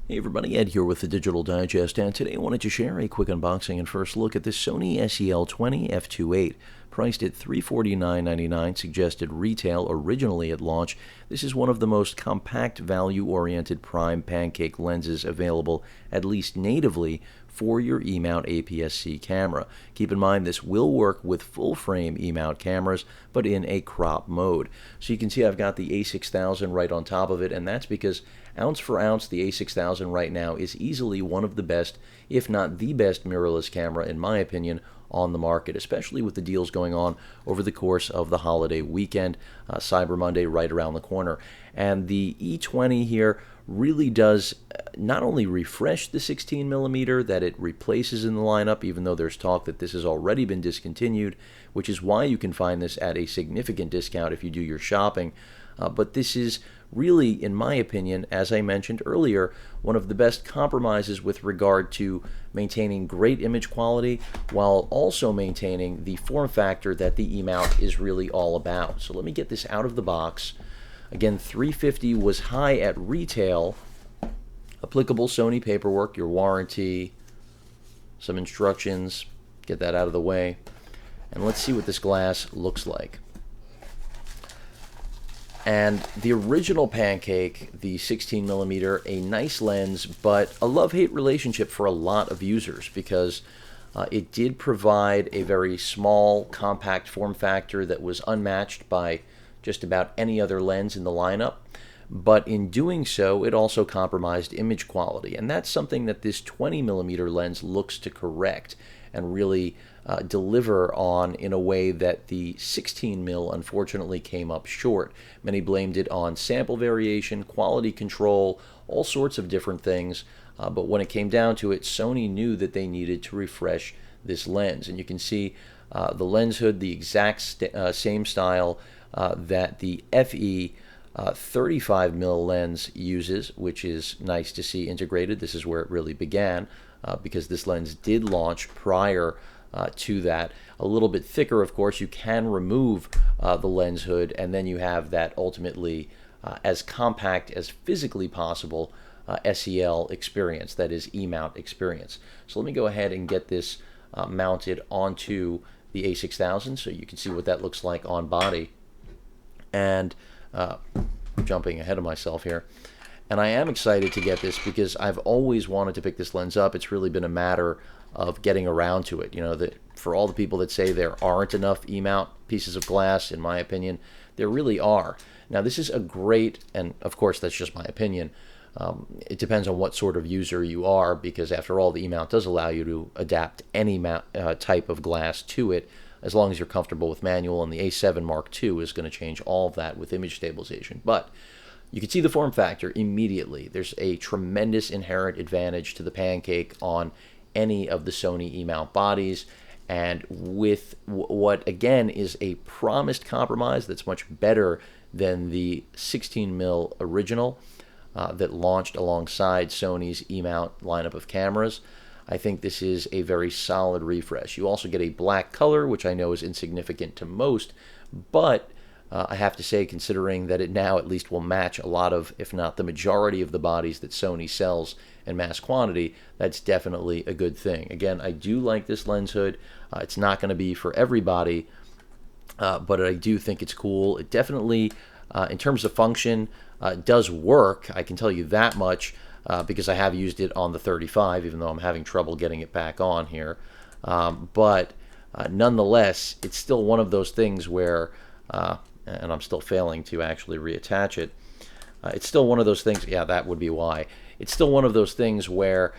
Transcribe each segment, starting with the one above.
Hey everybody, Ed here with the Digital Digest, and today I wanted to share a quick unboxing and first look at the Sony SEL20F28. Priced at $349.99, suggested retail originally at launch, this is one of the most compact, value-oriented prime pancake lenses available, at least natively, for your E-mount APS-C camera. Keep in mind this will work with full-frame E-mount cameras, but in a crop mode. So you can see I've got the A6000 right on top of it, and that's because ounce for ounce, the A6000 right now is easily one of the best, if not the best, mirrorless camera, in my opinion, on the market, especially with the deals going on over the course of the holiday weekend, Cyber Monday right around the corner. And the E20 here really does not only refresh the 16mm that it replaces in the lineup, even though there's talk that this has already been discontinued, which is why you can find this at a significant discount if you do your shopping. But this is really, in my opinion, as I mentioned earlier, one of the best compromises with regard to maintaining great image quality while also maintaining the form factor that the E-mount is really all about. So let me get this out of the box. Again, $350 was high at retail. Applicable Sony paperwork, your warranty, some instructions, get that out of the way. And let's see what this glass looks like. And the original pancake, the 16mm, a nice lens, but a love-hate relationship for a lot of users because it did provide a very small, compact form factor that was unmatched by just about any other lens in the lineup. But in doing so, it also compromised image quality. And that's something that this 20mm lens looks to correct and really deliver on in a way that the 16mm unfortunately came up short. Many blamed it on sample variation, quality control, all sorts of different things. But when it came down to it, Sony knew that they needed to refresh this lens. And you can see the lens hood, the exact same style that the FE 35mm lens uses, which is nice to see integrated. This is where it really began because this lens did launch prior to that. A little bit thicker, of course. You can remove the lens hood, and then you have that ultimately as compact as physically possible SEL experience, that is E-mount experience. So let me go ahead and get this mounted onto the A6000 so you can see what that looks like on body. And jumping ahead of myself here. And I am excited to get this because I've always wanted to pick this lens up. It's really been a matter of getting around to it. You know, that for all the people that say there aren't enough E-mount pieces of glass, in my opinion, there really are. Now, this is a great, and of course, that's just my opinion. It depends on what sort of user you are, because after all, the E-mount does allow you to adapt any type of glass to it, as long as you're comfortable with manual, and the A7 Mark II is going to change all of that with image stabilization. But you can see the form factor immediately. There's a tremendous inherent advantage to the pancake on any of the Sony E-mount bodies, and with what again is a promised compromise that's much better than the 16mm original that launched alongside Sony's E-mount lineup of cameras. I think this is a very solid refresh. You also get a black color, which I know is insignificant to most, but I have to say, considering that it now at least will match a lot of, if not the majority of the bodies that Sony sells in mass quantity, that's definitely a good thing. Again, I do like this lens hood. It's not going to be for everybody, but I do think it's cool. It definitely, in terms of function, does work. I can tell you that much. Because I have used it on the 35, even though I'm having trouble getting it back on here. But nonetheless, it's still one of those things where, and I'm still failing to actually reattach it, it's still one of those things, yeah, that would be why. It's still one of those things where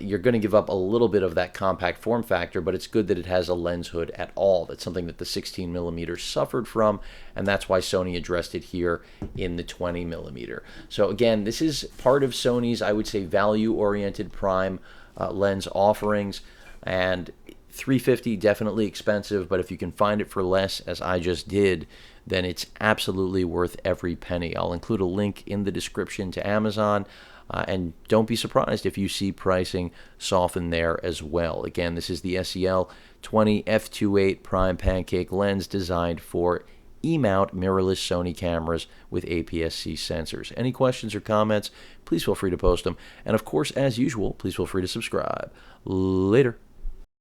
you're going to give up a little bit of that compact form factor, but it's good that it has a lens hood at all. That's something that the 16mm suffered from, and that's why Sony addressed it here in the 20mm. So again, this is part of Sony's, I would say, value-oriented prime lens offerings, and $350 definitely expensive, but if you can find it for less, as I just did, then it's absolutely worth every penny. I'll include a link in the description to Amazon. And don't be surprised if you see pricing soften there as well. Again, this is the SEL20F28 Prime Pancake lens designed for E-mount mirrorless Sony cameras with APS-C sensors. Any questions or comments, please feel free to post them. And of course, as usual, please feel free to subscribe. Later.